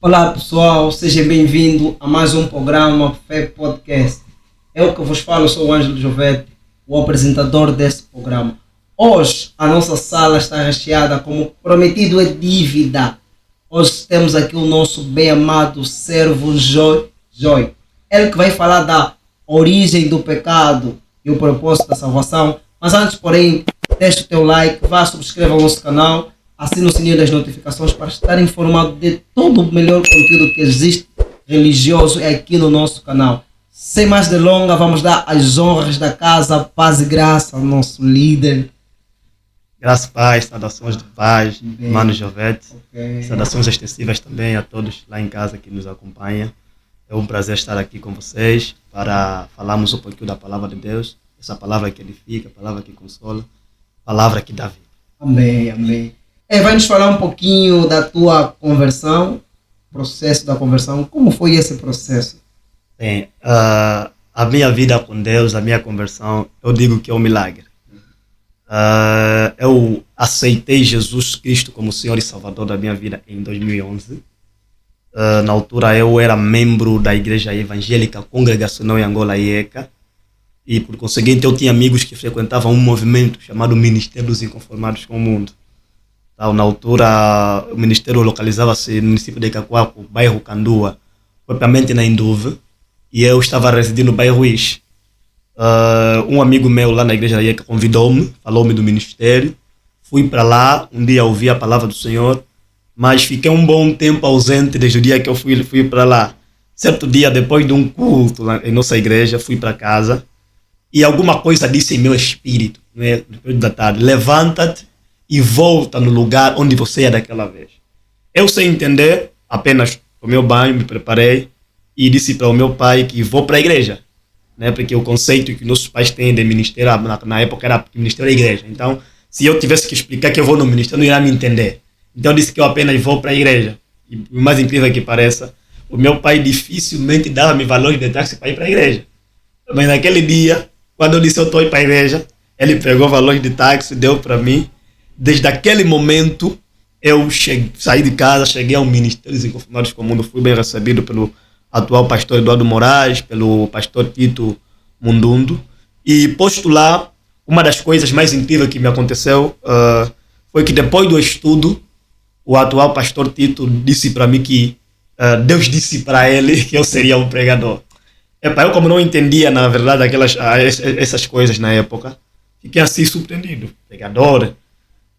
Olá pessoal, seja bem-vindo a mais um programa Fé Podcast. Eu que vos falo, sou o Ângelo Jovete, o apresentador desse programa. Hoje a nossa sala está recheada, como prometido é dívida. Hoje temos aqui o nosso bem amado servo Joy. Ele que vai falar da origem do pecado e o propósito da salvação. Mas antes, porém, deixe o teu like, vá subscreva o nosso canal, assine o sininho das notificações para estar informado de todo o melhor conteúdo que existe religioso aqui no nosso canal. Sem mais delongas, vamos dar as honras da casa, paz e graça ao nosso líder. Graças a paz, saudações de paz, Bem, Mano Jovete. ok. Saudações extensivas também a todos lá em casa que nos acompanham. É um prazer estar aqui com vocês para falarmos um pouquinho da palavra de Deus. Essa palavra que edifica, palavra que consola, palavra que dá vida. Amém, amém. Vai nos falar um pouquinho da tua conversão, processo da conversão. Como foi esse processo? Bem, a minha vida com Deus, a minha conversão, eu digo que é um milagre. Eu aceitei Jesus Cristo como Senhor e Salvador da minha vida em 2011. Na altura eu era membro da Igreja Evangélica Congregacional em Angola, IECA, e por conseguinte eu tinha amigos que frequentavam um movimento chamado Ministério dos Inconformados com o Mundo. Então, na altura o ministério localizava-se no município de Cacoaco, bairro Candua, propriamente na Induve, e eu estava residindo no bairro Ruiz. Um amigo meu lá na igreja IECA convidou-me, falou-me do ministério, fui para lá, um dia ouvi a palavra do Senhor, mas fiquei um bom tempo ausente desde o dia que eu fui para lá. Certo dia, depois de um culto em nossa igreja, fui para casa e alguma coisa disse em meu espírito, né, depois da tarde: levanta-te e volta no lugar onde você é daquela vez. Eu, sem entender, apenas tomei o banho, me preparei e disse para o meu pai que vou para a igreja, né, porque o conceito que nossos pais têm de ministério na época era que ministério é igreja. Então, se eu tivesse que explicar que eu vou no ministério, não irá me entender. Então, eu disse que eu apenas vou para a igreja. E o mais incrível que pareça, o meu pai dificilmente dava-me valores de táxi para ir para a igreja. Mas naquele dia, quando eu disse eu estou indo para a igreja, ele pegou valores de táxi, deu para mim. Desde aquele momento, eu saí de casa, cheguei ao Ministério dos Inconformados com o Mundo, fui bem recebido pelo atual pastor Eduardo Moraes, pelo pastor Tito Mundundo. E posto lá, uma das coisas mais incríveis que me aconteceu foi que depois do estudo, o atual pastor Tito disse para mim que Deus disse para ele que eu seria um pregador. Eu como não entendia, na verdade, essas coisas na época, fiquei assim surpreendido. Pregador.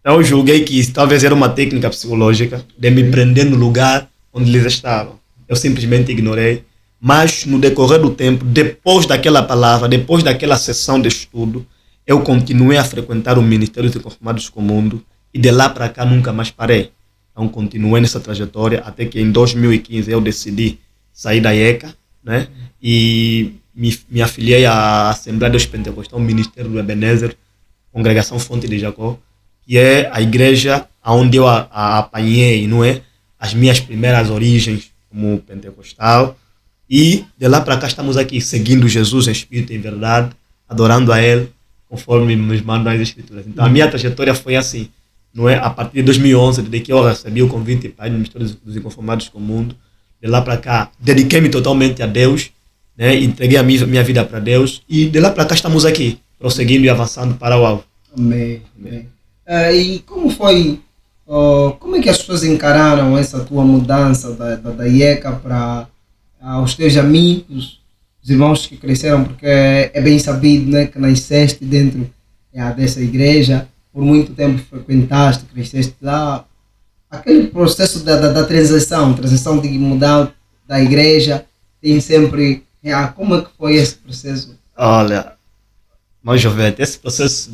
Então eu julguei que talvez era uma técnica psicológica de me prender no lugar onde eles estavam. Eu simplesmente ignorei. Mas no decorrer do tempo, depois daquela palavra, depois daquela sessão de estudo, eu continuei a frequentar o Ministério dos Inconformados com o Mundo e de lá para cá nunca mais parei. Então continuei nessa trajetória até que em 2015 eu decidi sair da IECA, né? E me afiliei à Assembleia dos Pentecostais, o Ministério do Ebenezer, Congregação Fonte de Jacó, que é a igreja onde eu apanhei, não é, as minhas primeiras origens como pentecostal. E de lá para cá estamos aqui seguindo Jesus em espírito e em verdade, adorando a Ele conforme nos mandam as Escrituras. Então a minha trajetória foi assim, não é? A partir de 2011, desde que eu recebi o convite para ir no Ministério dos Inconformados com o Mundo, de lá para cá dediquei-me totalmente a Deus, né? Entreguei a minha vida para Deus e de lá para cá estamos aqui, prosseguindo e avançando para o alvo. Amém, amém. E como foi, como é que as pessoas encararam essa tua mudança da IECA para os teus amigos, os irmãos que cresceram, porque é bem sabido, né, que nasceste dentro dessa igreja, por muito tempo frequentaste, cresceste lá, aquele processo da transição de mudar da igreja, tem sempre, como é que foi esse processo? Olha, mas Jovete, esse processo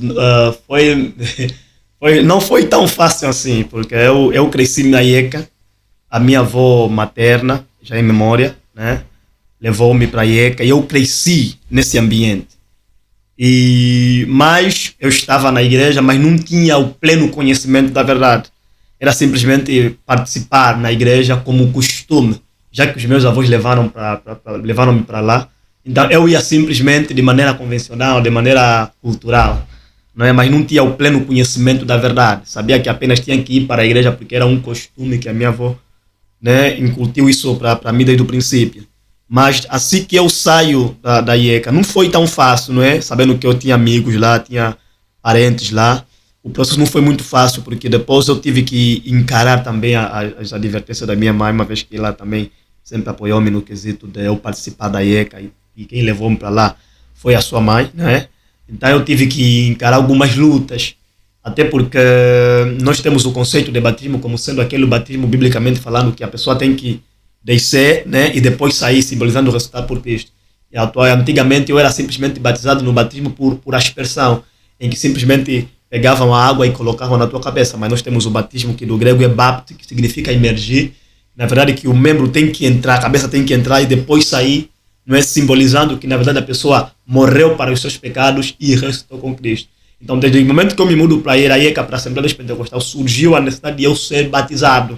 não foi tão fácil assim, porque eu cresci na IECA, a minha avó materna, já em memória, né, levou-me para a IECA e eu cresci nesse ambiente. Mas eu estava na igreja, mas não tinha o pleno conhecimento da verdade. Era simplesmente participar na igreja como costume, já que os meus avós levaram-me para lá. Então eu ia simplesmente de maneira convencional, de maneira cultural, não é? Mas não tinha o pleno conhecimento da verdade. Sabia que apenas tinha que ir para a igreja porque era um costume que a minha avó né, incutiu isso para mim desde o princípio. Mas assim que eu saio da IECA, não foi tão fácil, não é? Sabendo que eu tinha amigos lá, tinha parentes lá. O processo não foi muito fácil, porque depois eu tive que encarar também as advertências da minha mãe, uma vez que ela também sempre apoiou-me no quesito de eu participar da IECA, e quem levou-me para lá foi a sua mãe, né? Então eu tive que encarar algumas lutas, até porque nós temos o conceito de batismo como sendo aquele batismo biblicamente falando que a pessoa tem que descer, né, e depois sair, simbolizando o resultado por Cristo. E antigamente eu era simplesmente batizado no batismo por aspersão, em que simplesmente pegavam a água e colocavam na tua cabeça, mas nós temos o batismo que do grego é bapto, que significa emergir. Na verdade que o membro tem que entrar, a cabeça tem que entrar e depois sair, não é, simbolizando que na verdade a pessoa morreu para os seus pecados e ressuscitou com Cristo. Então desde o momento que eu me mudo para a IECA, para a Assembleia Pentecostal, surgiu a necessidade de eu ser batizado.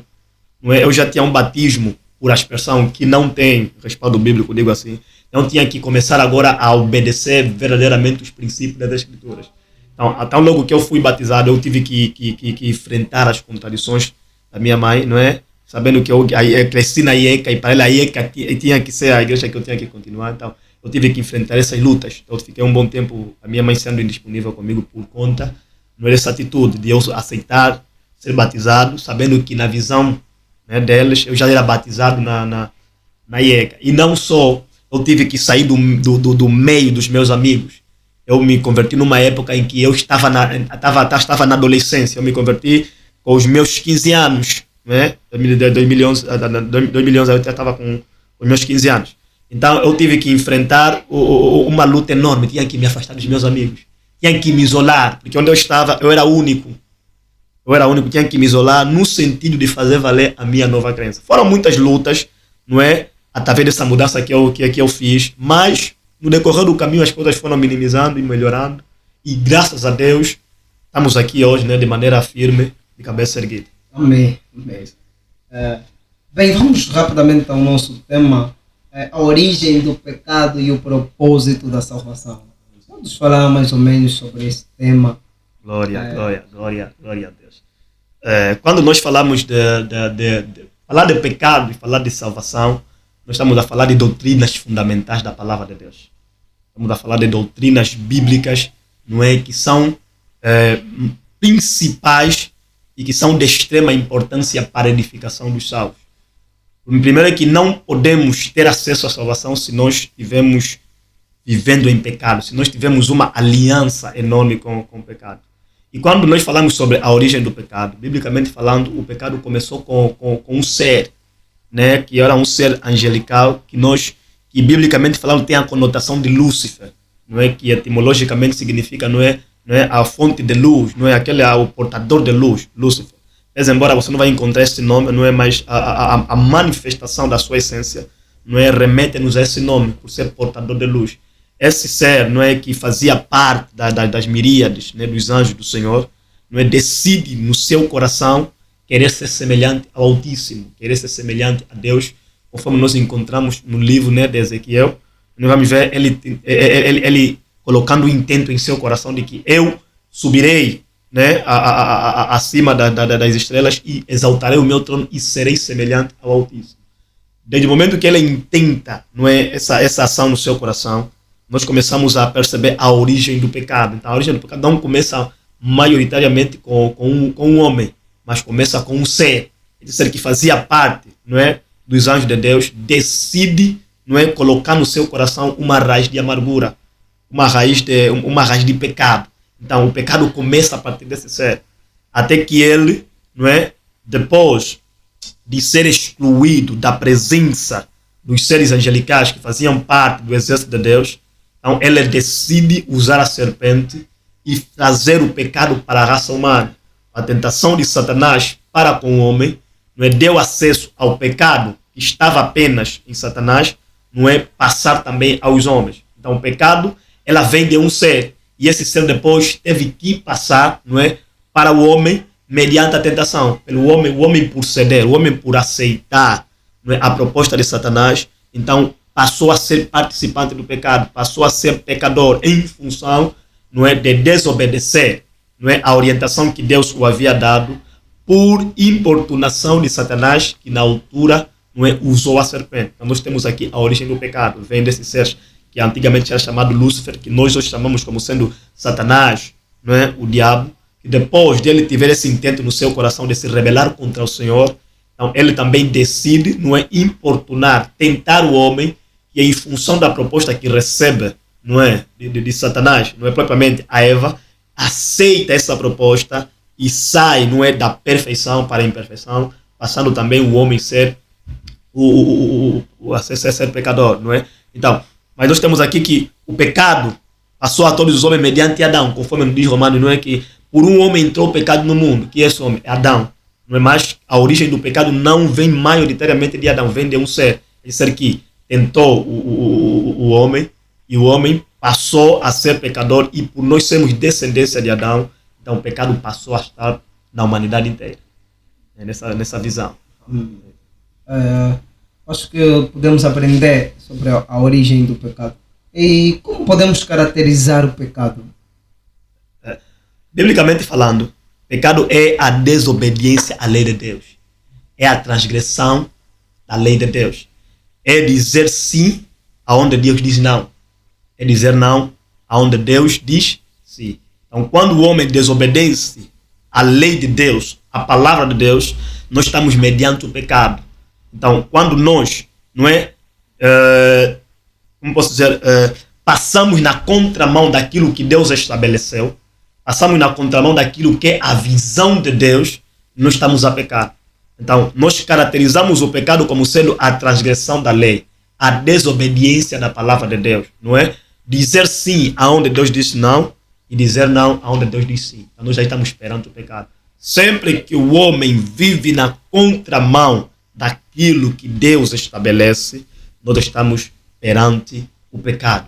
Não é? Eu já tinha um batismo por aspersão que não tem respaldo bíblico, digo assim. Então tinha que começar agora a obedecer verdadeiramente os princípios das Escrituras. Então logo que eu fui batizado, eu tive que enfrentar as contradições da minha mãe, não é? Sabendo que eu cresci na IECA e para ela a IECA tinha que ser a igreja que eu tinha que continuar. Então eu tive que enfrentar essas lutas. Eu fiquei um bom tempo, a minha mãe sendo indisponível comigo por conta, não era essa atitude de eu aceitar ser batizado, sabendo que na visão, né, deles, eu já era batizado na IECA. E não só eu tive que sair do meio dos meus amigos. Eu me converti numa época em que eu estava na adolescência. Eu me converti com os meus 15 anos. Né? 2011 eu já estava com os meus 15 anos. Então eu tive que enfrentar uma luta enorme. Tinha que me afastar dos meus amigos. Tinha que me isolar, porque onde eu estava eu era único. Tinha que me isolar no sentido de fazer valer a minha nova crença. Foram muitas lutas, não é? Através dessa mudança que eu fiz, mas no decorrer do caminho as coisas foram minimizando e melhorando, e graças a Deus estamos aqui hoje, né, de maneira firme, de cabeça erguida. Amém. Bem, vamos rapidamente ao nosso tema, a origem do pecado e o propósito da salvação. Vamos falar mais ou menos sobre esse tema. Glória a Deus. Quando nós falamos de falar de pecado e falar de salvação, nós estamos a falar de doutrinas fundamentais da palavra de Deus. Estamos a falar de doutrinas bíblicas, não é, que são principais e que são de extrema importância para a edificação dos salvos. O primeiro é que não podemos ter acesso à salvação se nós estivermos vivendo em pecado, se nós tivermos uma aliança enorme com o pecado. E quando nós falamos sobre a origem do pecado, biblicamente falando, o pecado começou com um ser, né, que era um ser angelical, que biblicamente falando tem a conotação de Lúcifer, não é, que etimologicamente significa não é a fonte de luz, não é o portador de luz, Lúcifer. Mas embora você não vai encontrar esse nome, não é, mais a manifestação da sua essência, não é, remete-nos a esse nome por ser portador de luz. Esse ser, não é, que fazia parte das miríades, né, dos anjos do Senhor, não é, decide no seu coração querer ser semelhante ao Altíssimo, querer ser semelhante a Deus, conforme nós encontramos no livro, né, de Ezequiel. Nós vamos ver ele colocando o intento em seu coração de que eu subirei, né, acima das estrelas e exaltarei o meu trono e serei semelhante ao Altíssimo. Desde o momento que ele intenta, não é, essa ação no seu coração, nós começamos a perceber a origem do pecado. Então a origem do pecado não começa maioritariamente com um homem, mas começa com um ser. Esse ser que fazia parte, não é, dos anjos de Deus, decide, não é, colocar no seu coração uma raiz de amargura, uma raiz de pecado. Então o pecado começa a partir desse ser, até que ele, não é, depois de ser excluído da presença dos seres angelicais que faziam parte do exército de Deus, então ele decide usar a serpente e trazer o pecado para a raça humana. A tentação de Satanás para com o homem, não é, deu acesso ao pecado que estava apenas em Satanás, não é, passar também aos homens. Então o pecado, ela vem de um ser, e esse ser depois teve que passar, não é, para o homem mediante a tentação. O homem por ceder, o homem por aceitar, não é, a proposta de Satanás, então passou a ser participante do pecado, passou a ser pecador em função, não é, de desobedecer, não é, a orientação que Deus o havia dado, por importunação de Satanás, que na altura não é, usou a serpente. Então nós temos aqui a origem do pecado, vem desse ser que antigamente era chamado Lúcifer, que nós hoje chamamos como sendo Satanás, não é, o diabo, que depois de ele tiver esse intento no seu coração de se rebelar contra o Senhor, então ele também decide, não é, importunar, tentar o homem, que em função da proposta que recebe, não é, de Satanás, não é propriamente a Eva, aceita essa proposta e sai, não é, da perfeição para a imperfeição, passando também o homem ser ser pecador, não é? Então, mas nós temos aqui que o pecado passou a todos os homens mediante Adão, conforme diz Romanos, não é, que por um homem entrou o pecado no mundo, que é esse homem, é Adão, não é? Mas a origem do pecado não vem maioritariamente de Adão, vem de um ser que tentou o homem, e o homem passou a ser pecador, e por nós sermos descendência de Adão, então o pecado passou a estar na humanidade inteira, nessa visão. Acho que podemos aprender sobre a origem do pecado. E como podemos caracterizar o pecado? Biblicamente falando, pecado é a desobediência à lei de Deus. É a transgressão da lei de Deus. É dizer sim aonde Deus diz não. É dizer não aonde Deus diz sim. Então, quando o homem desobedece à lei de Deus, à palavra de Deus, nós estamos mediante o pecado. Então, quando nós, não é, como posso dizer, passamos na contramão daquilo que Deus estabeleceu, passamos na contramão daquilo que é a visão de Deus, nós estamos a pecar. Então, nós caracterizamos o pecado como sendo a transgressão da lei, a desobediência da palavra de Deus, não é? Dizer sim aonde Deus diz não e dizer não aonde Deus diz sim. Então, nós já estamos perante o pecado. Sempre que o homem vive na contramão daquilo que Deus estabelece, nós estamos perante o pecado,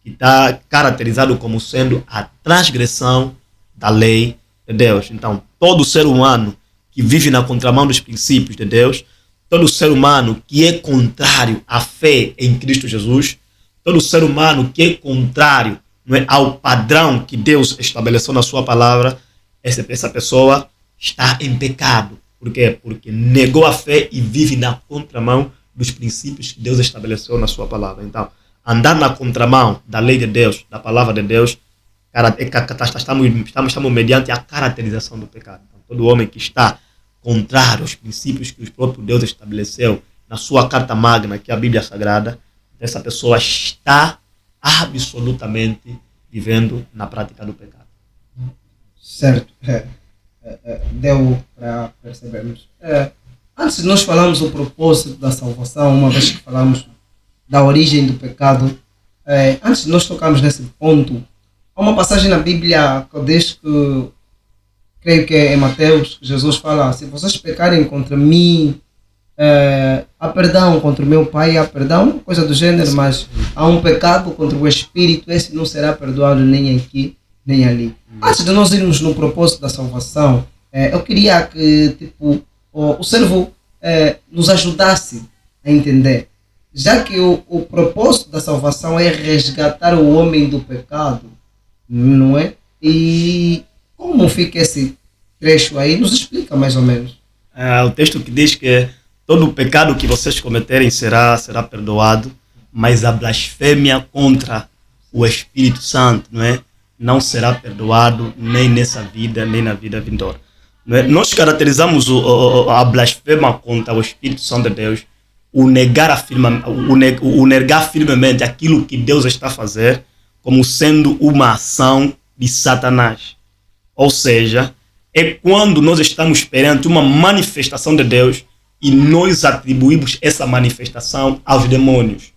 que está caracterizado como sendo a transgressão da lei de Deus. Então, todo ser humano que vive na contramão dos princípios de Deus, todo ser humano que é contrário à fé em Cristo Jesus, todo ser humano que é contrário, não é, ao padrão que Deus estabeleceu na sua palavra, essa pessoa está em pecado. Por quê? Porque negou a fé e vive na contramão dos princípios que Deus estabeleceu na sua palavra. Então, andar na contramão da lei de Deus, da palavra de Deus, estamos mediante a caracterização do pecado. Então, todo homem que está contrário aos princípios que o próprio Deus estabeleceu na sua carta magna, que é a Bíblia Sagrada, essa pessoa está absolutamente vivendo na prática do pecado. Certo. Deu para percebermos. Antes de nós falarmos o propósito da salvação, uma vez que falamos da origem do pecado, antes de nós tocarmos nesse ponto, há uma passagem na Bíblia que diz que, creio que é em Mateus, que Jesus fala: se vocês pecarem contra mim, há perdão, contra o meu Pai há perdão, coisa do gênero, mas há um pecado contra o Espírito, esse não será perdoado nem aqui, nem ali. Antes de nós irmos no propósito da salvação, eu queria que o servo nos ajudasse a entender, já que o propósito da salvação é resgatar o homem do pecado, não é? E como fica esse trecho aí? Nos explica mais ou menos. O texto que diz que todo o pecado que vocês cometerem será perdoado, mas a blasfêmia contra o Espírito Santo, não é? Não será perdoado nem nessa vida, nem na vida vindoura. Nós caracterizamos a blasfêmia contra o Espírito Santo de Deus, o negar firmemente aquilo que Deus está a fazer, como sendo uma ação de Satanás. Ou seja, é quando nós estamos perante uma manifestação de Deus e nós atribuímos essa manifestação aos demônios.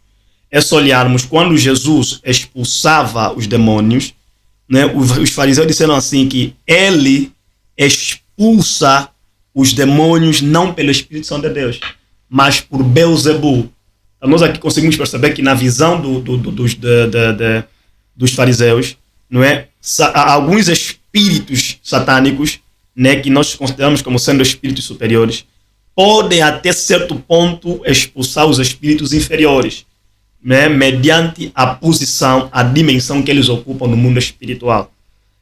É só olharmos quando Jesus expulsava os demônios, né, os fariseus disseram assim que ele expulsa os demônios não pelo Espírito Santo de Deus, mas por Beelzebul. Então nós aqui conseguimos perceber que na visão dos fariseus, não é, alguns espíritos satânicos, né, que nós consideramos como sendo espíritos superiores, podem até certo ponto expulsar os espíritos inferiores, né, mediante a posição, a dimensão que eles ocupam no mundo espiritual.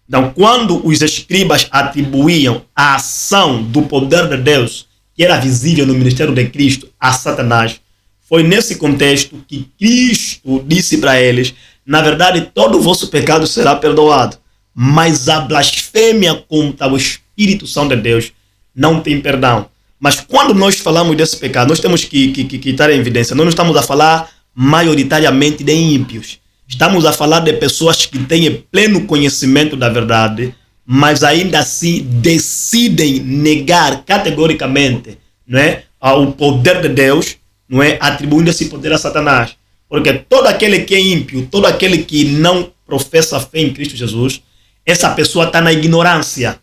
Então, quando os escribas atribuíam a ação do poder de Deus, que era visível no ministério de Cristo, a Satanás, foi nesse contexto que Cristo disse para eles: na verdade, todo o vosso pecado será perdoado, mas a blasfêmia contra o Espírito Santo de Deus não tem perdão. Mas quando nós falamos desse pecado, nós temos que estar em evidência. Nós não estamos a falar maioritariamente de ímpios. Estamos a falar de pessoas que têm pleno conhecimento da verdade, mas ainda assim decidem negar categoricamente, não é, o poder de Deus, não é, atribuindo esse poder a Satanás. Porque todo aquele que é ímpio, todo aquele que não professa fé em Cristo Jesus, essa pessoa está na ignorância.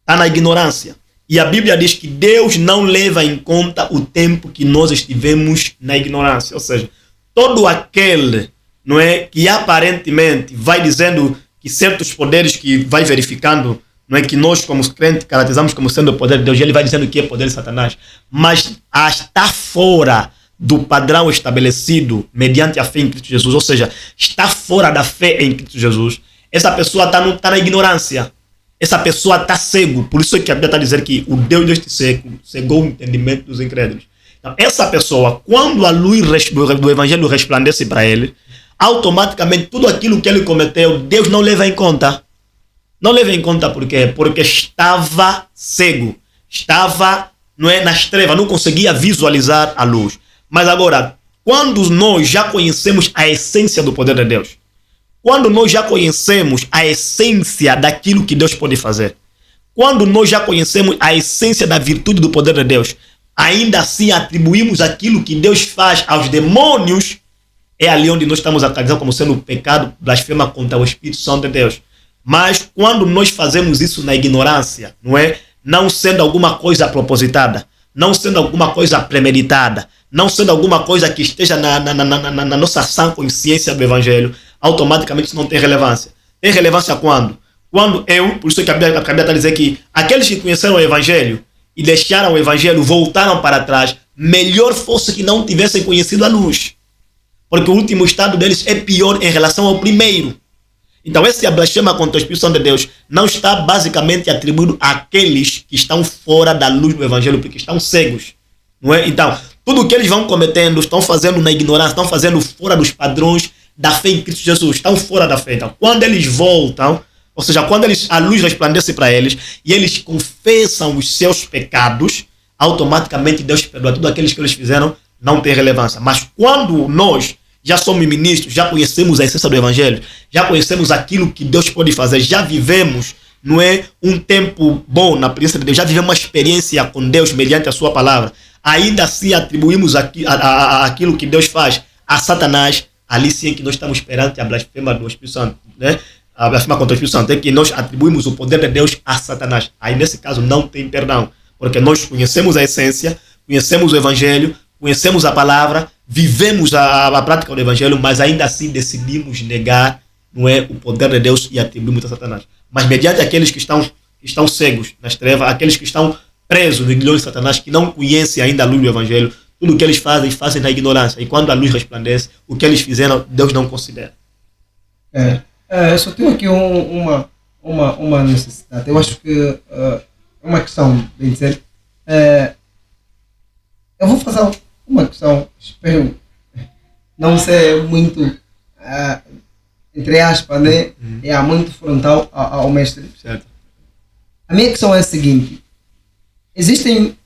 Está na ignorância. E a Bíblia diz que Deus não leva em conta o tempo que nós estivemos na ignorância. Ou seja, todo aquele, não é, que aparentemente vai dizendo que certos poderes que vai verificando, não é, que nós como crentes caracterizamos como sendo o poder de Deus, ele vai dizendo que é poder de Satanás, mas está fora do padrão estabelecido mediante a fé em Cristo Jesus, ou seja, está fora da fé em Cristo Jesus. Essa pessoa está na ignorância. Essa pessoa está cego. Por isso é que a Bíblia está dizendo que o Deus deste século cegou o entendimento dos incrédulos. Então, essa pessoa, quando a luz do Evangelho resplandece para ele, automaticamente tudo aquilo que ele cometeu, Deus não leva em conta. Não leva em conta por quê? Porque estava cego. Estava, não é, nas trevas, não conseguia visualizar a luz. Mas agora, quando nós já conhecemos a essência do poder de Deus, quando nós já conhecemos a essência daquilo que Deus pode fazer, quando nós já conhecemos a essência da virtude do poder de Deus, ainda assim atribuímos aquilo que Deus faz aos demônios, é ali onde nós estamos a caracterizar como sendo o pecado, blasfema contra o Espírito Santo de Deus. Mas quando nós fazemos isso na ignorância, não é? Não sendo alguma coisa propositada, não sendo alguma coisa premeditada, não sendo alguma coisa que esteja na nossa sã consciência do Evangelho, automaticamente isso não tem relevância. Tem relevância quando? Quando por isso que a Bíblia está dizendo que aqueles que conheceram o Evangelho e deixaram o Evangelho, voltaram para trás, melhor fosse que não tivessem conhecido a luz. Porque o último estado deles é pior em relação ao primeiro. Então esse blasfema contra o Espírito Santo de Deus não está basicamente atribuído àqueles que estão fora da luz do Evangelho, porque estão cegos. Não é? Então, tudo o que eles vão cometendo, estão fazendo na ignorância, estão fazendo fora dos padrões da fé em Cristo Jesus, estão fora da fé. Então, quando eles voltam, ou seja, quando a luz resplandece para eles e eles confessam os seus pecados, automaticamente Deus perdoa. Tudo aqueles que eles fizeram não tem relevância. Mas quando nós já somos ministros, já conhecemos a essência do Evangelho, já conhecemos aquilo que Deus pode fazer, já vivemos, não é, um tempo bom na presença de Deus, já vivemos uma experiência com Deus mediante a sua palavra, ainda assim atribuímos aquilo que Deus faz a Satanás, ali sim que nós estamos perante a blasfema do Espírito Santo, né? A blasfema contra o Espírito Santo é que nós atribuímos o poder de Deus a Satanás. Aí nesse caso não tem perdão, porque nós conhecemos a essência, conhecemos o Evangelho, conhecemos a palavra, vivemos a prática do Evangelho, mas ainda assim decidimos negar, não é, o poder de Deus e atribuímos a Satanás. Mas mediante aqueles que estão cegos nas trevas, aqueles que estão presos no grilhão de Satanás, que não conhecem ainda a luz do Evangelho, tudo o que eles fazem na ignorância. E quando a luz resplandece, o que eles fizeram, Deus não considera. Eu só tenho aqui uma necessidade. Eu acho que uma questão, bem dizer, eu vou fazer uma questão, espero não ser muito, entre aspas, né? Muito frontal ao mestre. Certo. A minha questão é a seguinte: existem,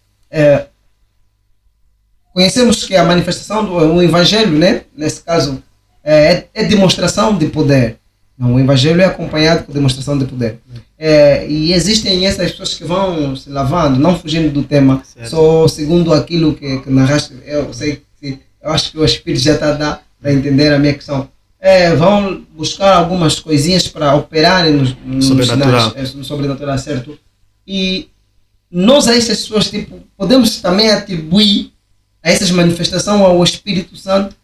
conhecemos que a manifestação do Evangelho, né? Nesse caso, é demonstração de poder. Não, o Evangelho é acompanhado com demonstração de poder. E existem essas pessoas que vão se lavando, não fugindo do tema, certo, só segundo aquilo que narraste. Eu acho que o Espírito já está a dar para entender a minha questão. Vão buscar algumas coisinhas para operarem no sobrenatural, certo? E nós a essas pessoas, tipo, podemos também atribuir a essas manifestações ao Espírito Santo,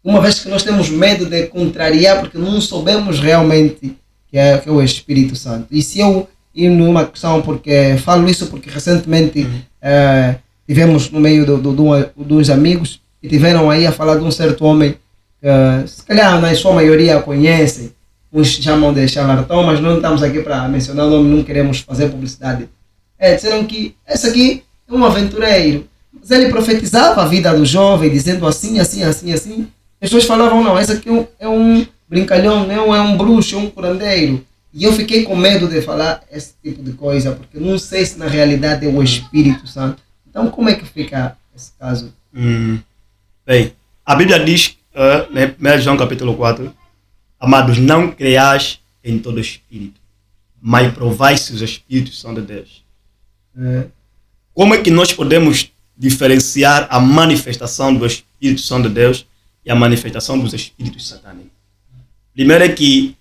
uma vez que nós temos medo de contrariar, porque não soubemos realmente que é o Espírito Santo. E se eu ir numa questão, porque falo isso porque recentemente tivemos no meio dos amigos e tiveram aí a falar de um certo homem que se calhar na sua maioria conhecem, uns chamam de charlatão, mas não estamos aqui para mencionar o nome, não queremos fazer publicidade. Disseram que esse aqui é um aventureiro. Mas ele profetizava a vida do jovem, dizendo assim, assim, assim, assim. As pessoas falavam, não, esse aqui é um brincalhão, não é um bruxo, é um curandeiro. E eu fiquei com medo de falar esse tipo de coisa, porque não sei se na realidade é o Espírito Santo. Então, como é que fica esse caso? Bem, a Bíblia diz, em 1 João capítulo 4, amados, não creais em todo espírito, mas provai se os espíritos são de Deus. Como é que nós podemos diferenciar a manifestação do Espírito Santo de Deus e a manifestação dos espíritos satânicos? Primeiro é que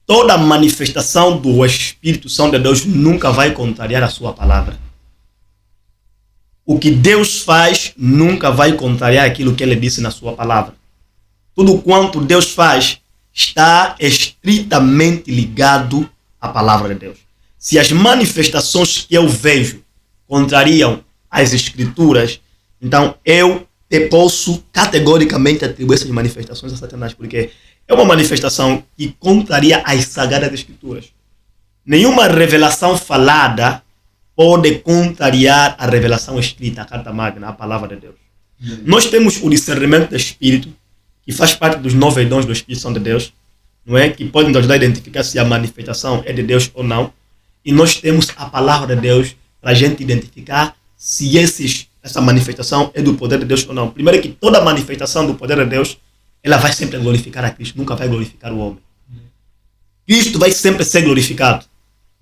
toda manifestação do Espírito Santo de Deus nunca vai contrariar a sua palavra. O que Deus faz nunca vai contrariar aquilo que ele disse na sua palavra. Tudo quanto Deus faz está estritamente ligado à palavra de Deus. Se as manifestações que eu vejo contrariam as Escrituras, então eu posso categoricamente atribuir essas manifestações a Satanás, porque é uma manifestação que contraria as Sagradas Escrituras. Nenhuma revelação falada pode contrariar a revelação escrita, a carta magna, a palavra de Deus. Nós temos o discernimento do Espírito, que faz parte dos 9 dons do Espírito Santo de Deus, não é? Que pode nos ajudar a identificar se a manifestação é de Deus ou não. E nós temos a palavra de Deus para a gente identificar se essa manifestação é do poder de Deus ou não. Primeiro que toda manifestação do poder de Deus, ela vai sempre glorificar a Cristo, nunca vai glorificar o homem. Cristo vai sempre ser glorificado.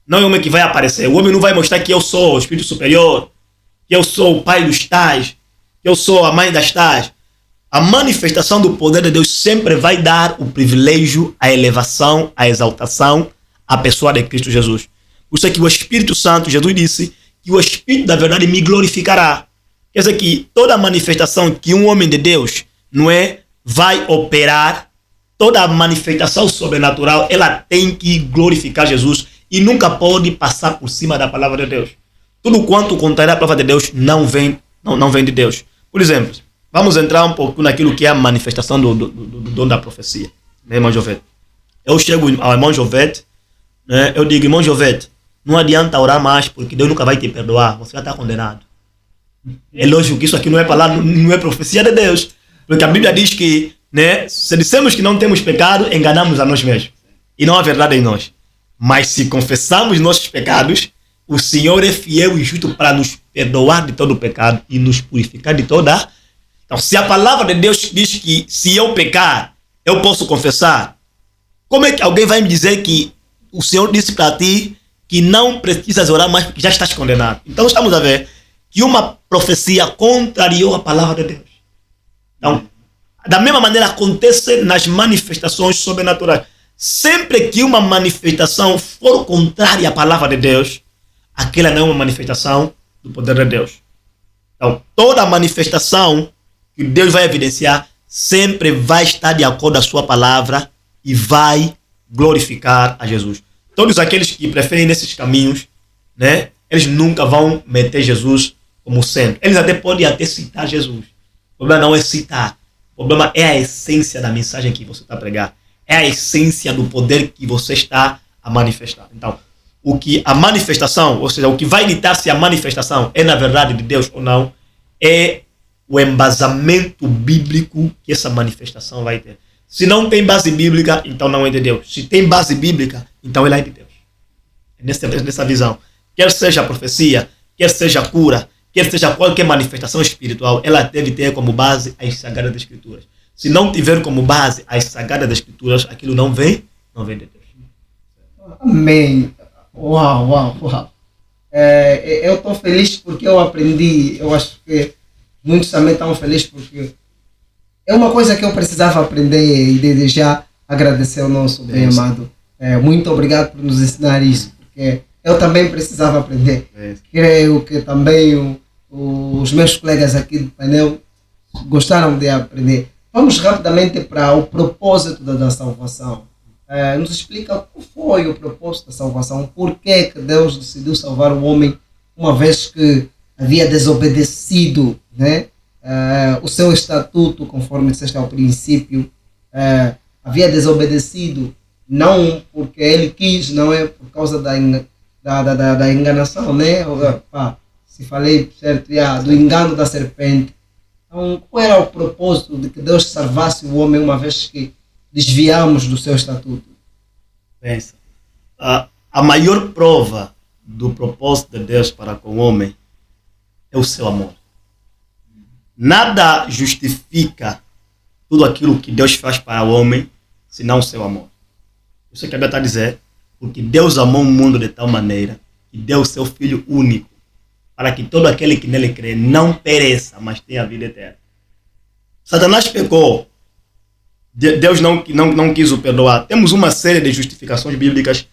Não é o homem que vai aparecer. O homem não vai mostrar que eu sou o Espírito Superior, que eu sou o pai dos tais, que eu sou a mãe das tais. A manifestação do poder de Deus sempre vai dar o privilégio, a elevação, a exaltação à pessoa de Cristo Jesus. Por isso é que o Espírito Santo, Jesus disse que o Espírito da verdade me glorificará. Quer dizer que toda manifestação que um homem de Deus, não é, vai operar, toda a manifestação sobrenatural, ela tem que glorificar Jesus e nunca pode passar por cima da palavra de Deus. Tudo quanto contrário à palavra de Deus não vem de Deus. Por exemplo, vamos entrar um pouco naquilo que é a manifestação do dom da profecia, né, irmão Jovete? Eu chego ao irmão Jovete, né, eu digo, irmão Jovete, não adianta orar mais, porque Deus nunca vai te perdoar, você já está condenado. É lógico que isso aqui não é palavra, não é profecia de Deus, porque a Bíblia diz que, né, se dissemos que não temos pecado, enganamos a nós mesmos, e não há verdade em nós. Mas se confessarmos nossos pecados, o Senhor é fiel e justo para nos perdoar de todo o pecado e nos purificar de toda. Então, se a palavra de Deus diz que se eu pecar, eu posso confessar, como é que alguém vai me dizer que o Senhor disse para ti que não precisas orar mais porque já estás condenado? Então, estamos a ver que uma profecia contrariou a palavra de Deus. Então, da mesma maneira acontece nas manifestações sobrenaturais. Sempre que uma manifestação for contrária à palavra de Deus, aquela não é uma manifestação do poder de Deus. Então, toda manifestação que Deus vai evidenciar sempre vai estar de acordo com a sua palavra e vai glorificar a Jesus. Todos aqueles que preferem nesses caminhos, né, eles nunca vão meter Jesus como centro. Eles até podem até citar Jesus. O problema não é citar. O problema é a essência da mensagem que você está a pregar. É a essência do poder que você está a manifestar. Então, o que a manifestação, ou seja, o que vai ditar se a manifestação é na verdade de Deus ou não, é o embasamento bíblico que essa manifestação vai ter. Se não tem base bíblica, então não é de Deus. Se tem base bíblica, então ela é de Deus. É nessa visão. Quer seja a profecia, quer seja a cura, quer seja qualquer manifestação espiritual, ela deve ter como base as Sagradas Escrituras. Se não tiver como base as Sagradas Escrituras, aquilo não vem de Deus. Amém. Uau. Eu estou feliz porque eu aprendi. Eu acho que muitos também estão felizes porque é uma coisa que eu precisava aprender e desde já agradecer ao nosso bem amado. Muito obrigado por nos ensinar isso, porque eu também precisava aprender. Creio que também os meus colegas aqui do painel gostaram de aprender. Vamos rapidamente para o propósito da salvação. Nos explica qual foi o propósito da salvação, por que Deus decidiu salvar o homem, uma vez que havia desobedecido, né, o seu estatuto, conforme disseste ao princípio, havia desobedecido não porque ele quis, não é por causa da enganação, né? Pá, se falei certo, do engano da serpente. Então, qual era o propósito de que Deus salvasse o homem uma vez que desviamos do seu estatuto? Pensa. A maior prova do propósito de Deus para com o homem é o seu amor. Nada justifica tudo aquilo que Deus faz para o homem, senão o seu amor. Isso é que a Bíblia está a dizer, porque Deus amou o mundo de tal maneira que deu o seu Filho único, para que todo aquele que nele crê não pereça, mas tenha a vida eterna. Satanás pecou, Deus não quis o perdoar. Temos uma série de justificações bíblicas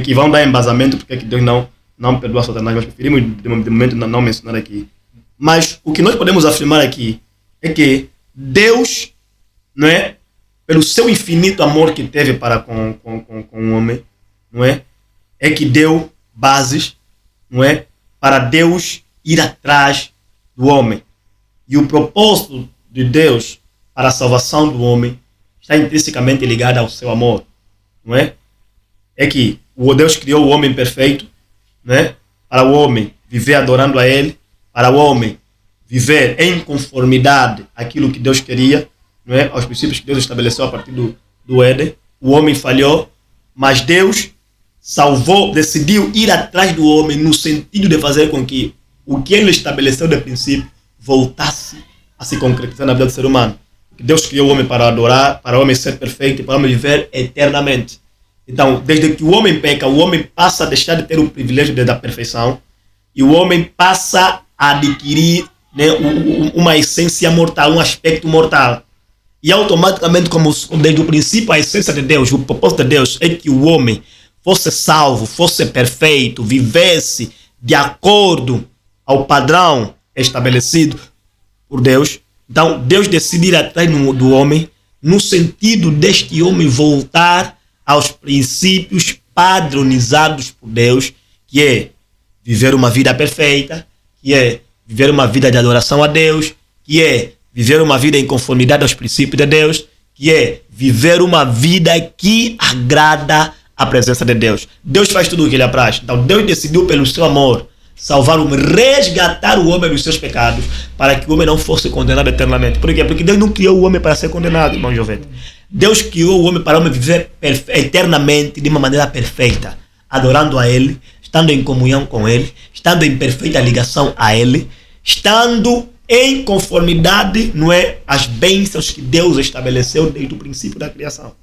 que vão dar embasamento porque que Deus não perdoa Satanás, mas preferimos de momento não mencionar aqui. Mas o que nós podemos afirmar aqui é que Deus, não é, pelo seu infinito amor que teve para com o homem, não é que deu bases, não é, para Deus ir atrás do homem. E o propósito de Deus para a salvação do homem está intrinsecamente ligado ao seu amor, não é? É que o Deus criou o homem perfeito, né, para o homem viver adorando a Ele, para o homem viver em conformidade àquilo que Deus queria, não é, aos princípios que Deus estabeleceu a partir do Éden. O homem falhou, mas Deus decidiu ir atrás do homem no sentido de fazer com que o que Ele estabeleceu de princípio voltasse a se concretizar na vida do ser humano. Deus criou o homem para adorar, para o homem ser perfeito e para o homem viver eternamente. Então, desde que o homem peca, o homem passa a deixar de ter o privilégio da perfeição e o homem passa a adquirir, né, uma essência mortal, um aspecto mortal. E automaticamente, como desde o princípio, a essência de Deus, o propósito de Deus é que o homem fosse salvo, fosse perfeito, vivesse de acordo ao padrão estabelecido por Deus. Então, Deus decide ir atrás do homem no sentido deste homem voltar aos princípios padronizados por Deus, que é viver uma vida perfeita, que é viver uma vida de adoração a Deus, que é viver uma vida em conformidade aos princípios de Deus, que é viver uma vida que agrada a presença de Deus. Deus faz tudo o que Ele apraz. Então, Deus decidiu pelo seu amor salvar o homem, resgatar o homem dos seus pecados, para que o homem não fosse condenado eternamente. Por quê? Porque Deus não criou o homem para ser condenado, irmão Jovete. Deus criou o homem para o homem viver eternamente, de uma maneira perfeita, adorando a Ele, estando em comunhão com Ele, estando em perfeita ligação a Ele, estando em conformidade, não é, às bênçãos que Deus estabeleceu desde o princípio da criação.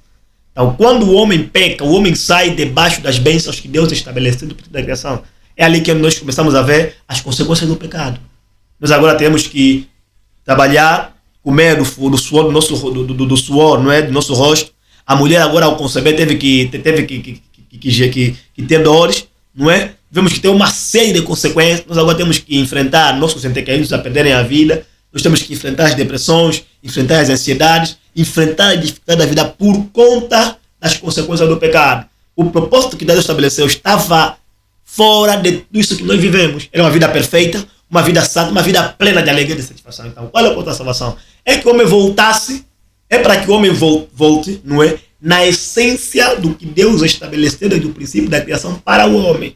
Então, quando o homem peca, o homem sai debaixo das bênçãos que Deus estabeleceu desde o princípio da criação. É ali que nós começamos a ver as consequências do pecado. Nós agora temos que trabalhar, comer do suor do suor, não é, do nosso rosto. A mulher agora, ao conceber, teve que ter dores, não é? Vemos que tem uma série de consequências. Nós agora temos que enfrentar nossos entes queridos a perderem a vida. Nós temos que enfrentar as depressões, enfrentar as ansiedades, enfrentar a dificuldade da vida por conta das consequências do pecado. O propósito que Deus estabeleceu estava fora de tudo isso que nós vivemos. Era uma vida perfeita, uma vida santa, uma vida plena de alegria e de satisfação. Então, qual é o ponto da salvação? É que o homem voltasse, é para que o homem volte, não é, na essência do que Deus estabeleceu desde o princípio da criação para o homem.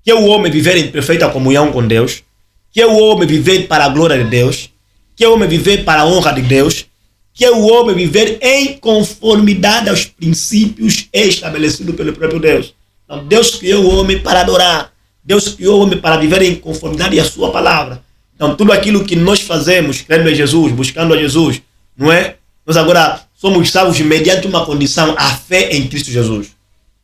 Que é o homem viver em perfeita comunhão com Deus, que é o homem viver para a glória de Deus, que é o homem viver para a honra de Deus, que é o homem viver em conformidade aos princípios estabelecidos pelo próprio Deus. Então, Deus criou o homem para adorar. Deus criou o homem para viver em conformidade à sua palavra. Então, tudo aquilo que nós fazemos, crendo em Jesus, buscando a Jesus, não é? Nós agora somos salvos mediante uma condição, a fé em Cristo Jesus.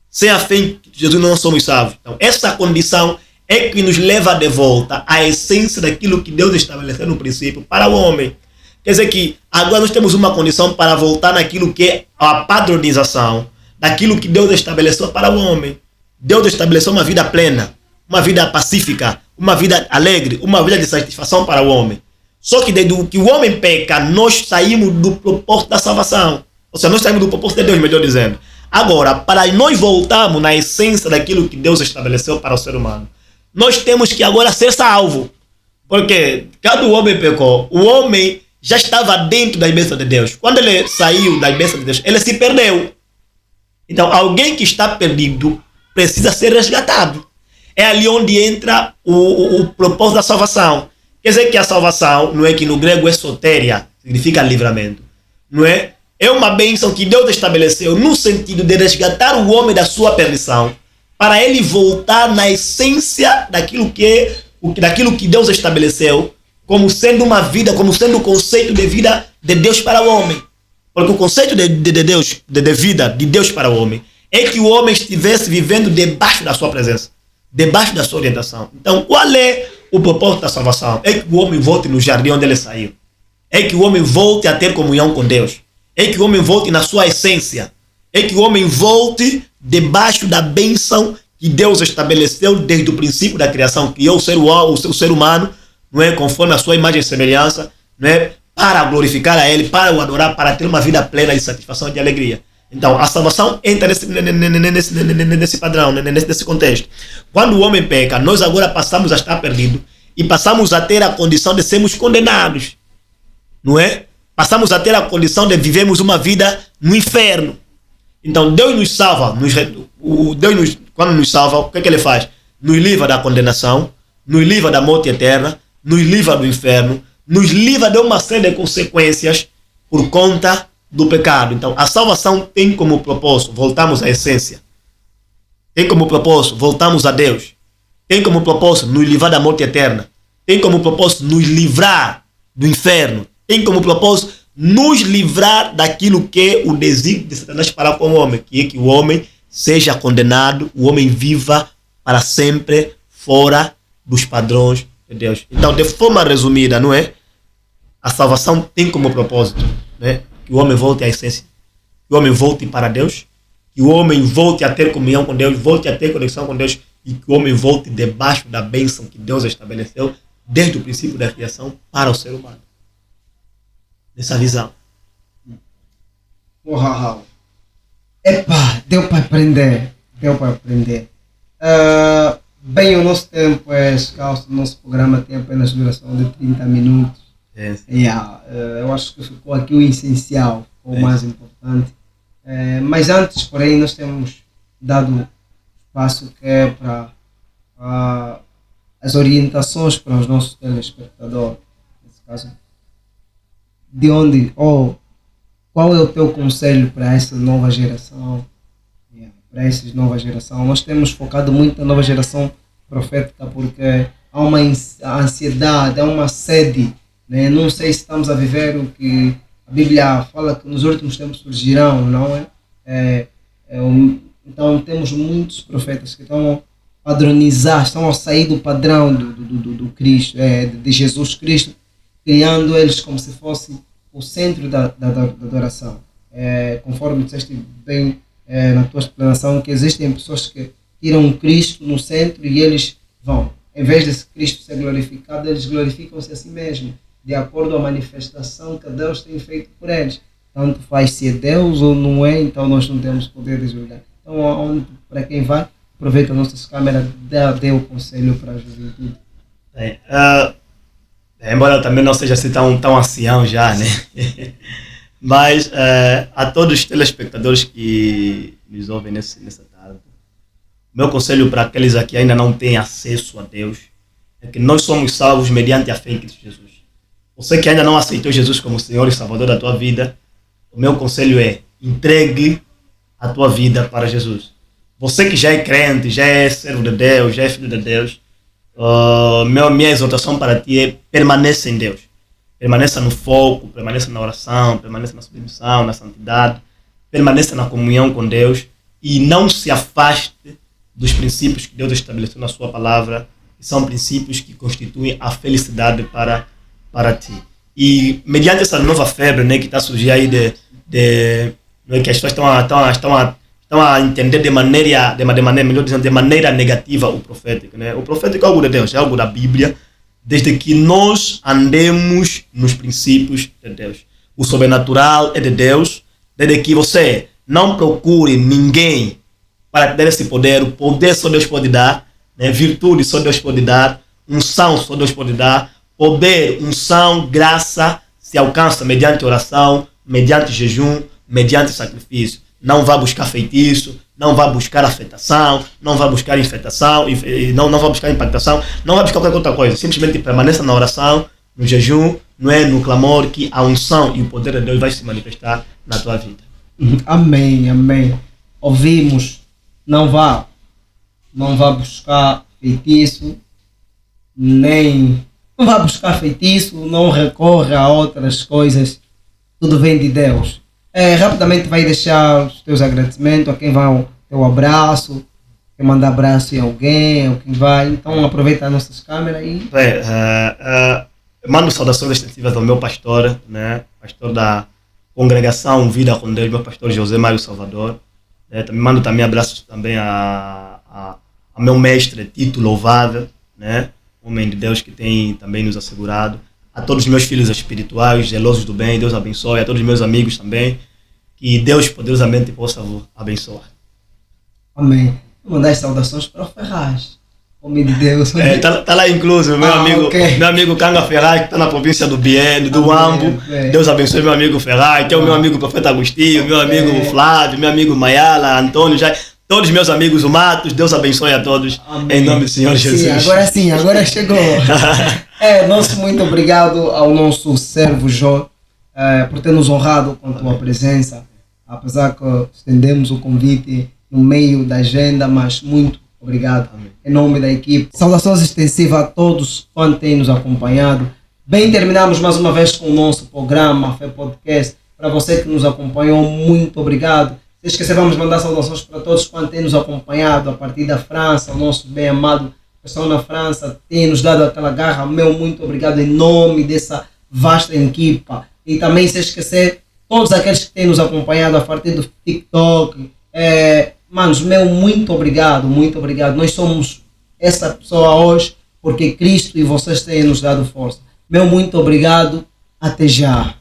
Sem a fé em Cristo Jesus, não somos salvos. Então, essa condição é que nos leva de volta à essência daquilo que Deus estabeleceu no princípio para o homem. Quer dizer que agora nós temos uma condição para voltar naquilo que é a padronização, daquilo que Deus estabeleceu para o homem. Deus estabeleceu uma vida plena, uma vida pacífica, uma vida alegre, uma vida de satisfação para o homem. Só que desde que o homem peca, nós saímos do propósito da salvação. Ou seja, nós saímos do propósito de Deus, melhor dizendo. Agora, para nós voltarmos na essência daquilo que Deus estabeleceu para o ser humano, nós temos que agora ser salvos. Porque quando o homem pecou, o homem já estava dentro das bênçãos de Deus. Quando ele saiu das bênçãos de Deus, ele se perdeu. Então, alguém que está perdido precisa ser resgatado. É ali onde entra o propósito da salvação. Quer dizer que a salvação, não é, que no grego é soteria, significa livramento. Não é? É uma bênção que Deus estabeleceu no sentido de resgatar o homem da sua perdição, para ele voltar na essência daquilo que Deus estabeleceu como sendo uma vida, como sendo o conceito de vida de Deus para o homem. Porque o conceito de Deus, de vida de Deus para o homem, é que o homem estivesse vivendo debaixo da sua presença, debaixo da sua orientação. Então, qual é o propósito da salvação? É que o homem volte no jardim onde ele saiu. É que o homem volte a ter comunhão com Deus. É que o homem volte na sua essência. É que o homem volte debaixo da bênção que Deus estabeleceu desde o princípio da criação, que é o ser humano, não é, conforme a sua imagem e semelhança, não é, para glorificar a Ele, para o adorar, para ter uma vida plena de satisfação e de alegria. Então, a salvação entra nesse padrão, nesse contexto. Quando o homem peca, nós agora passamos a estar perdidos e passamos a ter a condição de sermos condenados, não é? Passamos a ter a condição de vivermos uma vida no inferno. Então, Deus nos salva, quando nos salva, o que é que Ele faz? Nos livra da condenação, nos livra da morte eterna, nos livra do inferno, nos livra de uma série de consequências por conta do pecado. Então, a salvação tem como propósito voltarmos à essência. Tem como propósito voltarmos a Deus. Tem como propósito nos livrar da morte eterna. Tem como propósito nos livrar do inferno. Tem como propósito nos livrar daquilo que é o desígnio de Satanás para com o homem, que é que o homem seja condenado, o homem viva para sempre fora dos padrões de Deus. Então, de forma resumida, não é? A salvação tem como propósito, né, que o homem volte à essência, que o homem volte para Deus, que o homem volte a ter comunhão com Deus, volte a ter conexão com Deus e que o homem volte debaixo da bênção que Deus estabeleceu desde o princípio da criação para o ser humano. Nessa visão. Uau! Epa, deu para aprender. Bem, o nosso tempo é escasso, o nosso programa tem apenas duração de 30 minutos. Eu acho que ficou aqui o essencial, o mais importante. Mas antes, porém, nós temos dado espaço que é para as orientações para os nossos telespectadores. Nesse caso, de onde, qual é o teu conselho para essa nova geração? Para essa nova geração. Nós temos focado muito na nova geração profética porque há uma ansiedade, há uma sede. Né? Não sei se estamos a viver o que a Bíblia fala que nos últimos tempos surgirão, não é? Então temos muitos profetas que estão a padronizar, estão a sair do padrão do Cristo, de Jesus Cristo, criando eles como se fosse o centro da adoração. Conforme disseste bem na tua explanação, que existem pessoas que tiram Cristo no centro e eles vão, em vez de Cristo ser glorificado, eles glorificam-se a si mesmos, de acordo com a manifestação que Deus tem feito por eles. Tanto faz se é Deus ou não é, então nós não temos poder de julgar. Então, para quem vai, aproveita as nossas câmeras, dê o conselho para a juventude. Embora eu também não seja assim tão ancião já, né? Mas a todos os telespectadores que nos ouvem nessa tarde, meu conselho para aqueles aqui que ainda não têm acesso a Deus é que nós somos salvos mediante a fé em Cristo Jesus. Você que ainda não aceitou Jesus como Senhor e Salvador da tua vida, o meu conselho é: entregue a tua vida para Jesus. Você que já é crente, já é servo de Deus, já é filho de Deus, minha exortação para ti é: permaneça em Deus. Permaneça no foco, permaneça na oração, permaneça na submissão, na santidade, permaneça na comunhão com Deus e não se afaste dos princípios que Deus estabeleceu na sua palavra, que são princípios que constituem a felicidade para ti. E mediante essa nova febre, né, que está surgindo aí né, que as pessoas estão a entender de maneira negativa o profético, né? O profético é algo de Deus, é algo da Bíblia, desde que nós andemos nos princípios de Deus. O sobrenatural é de Deus, desde que você não procure ninguém para ter esse poder. O poder só Deus pode dar, né? Virtude só Deus pode dar, unção só Deus pode dar. Poder, unção, graça se alcança mediante oração, mediante jejum, mediante sacrifício. não vá buscar feitiço, não vá buscar afetação, não vá buscar infectação, não vá buscar impactação, não vá buscar qualquer outra coisa. Simplesmente permaneça na oração, no jejum, não é no clamor, que a unção e o poder de Deus vai se manifestar na tua vida. Amém, amém. Ouvimos, não vá buscar feitiço, não vá buscar feitiço, não recorra a outras coisas, tudo vem de Deus. Rapidamente vai deixar os teus agradecimentos, a quem vai o teu abraço, quem manda abraço em alguém, ou quem vai, então aproveita as nossas câmeras e... Mando saudações extensivas ao meu pastor, né? Pastor da congregação Vida com Deus, meu pastor José Mário Salvador. Também mando abraços também a meu mestre Tito Louvado, né? Homem de Deus que tem também nos assegurado. A todos os meus filhos espirituais, zelosos do bem, Deus abençoe. A todos os meus amigos também, que Deus poderosamente possa vos abençoar. Amém. Vou mandar as saudações para o Ferraz. Homem de Deus. Tá lá incluso, meu amigo Canga Ferraz, que está na província do Biene, do Ambo. Deus abençoe meu amigo Ferraz, que é o meu amigo Profeta Agostinho, meu amigo Flávio, meu amigo Mayala, Antônio, todos os meus amigos, o Matos. Deus abençoe a todos. Amém. Em nome do Senhor Jesus. Agora chegou. Nosso muito obrigado ao nosso servo Jó por ter nos honrado com a tua presença, apesar que estendemos o convite no meio da agenda, mas muito obrigado. Amém. Em nome da equipe. Saudações extensivas a todos quantos têm nos acompanhado. Bem, terminamos mais uma vez com o nosso programa Fé Podcast. Para você que nos acompanhou, muito obrigado. Se esquecer, vamos mandar saudações para todos quantos têm nos acompanhado a partir da França. O nosso bem amado pessoal na França tem nos dado aquela garra. Muito obrigado em nome dessa vasta equipa. E também, se esquecer, todos aqueles que têm nos acompanhado a partir do TikTok. Manos, muito obrigado, muito obrigado. Nós somos essa pessoa hoje porque Cristo e vocês têm nos dado força. Muito obrigado. Até já.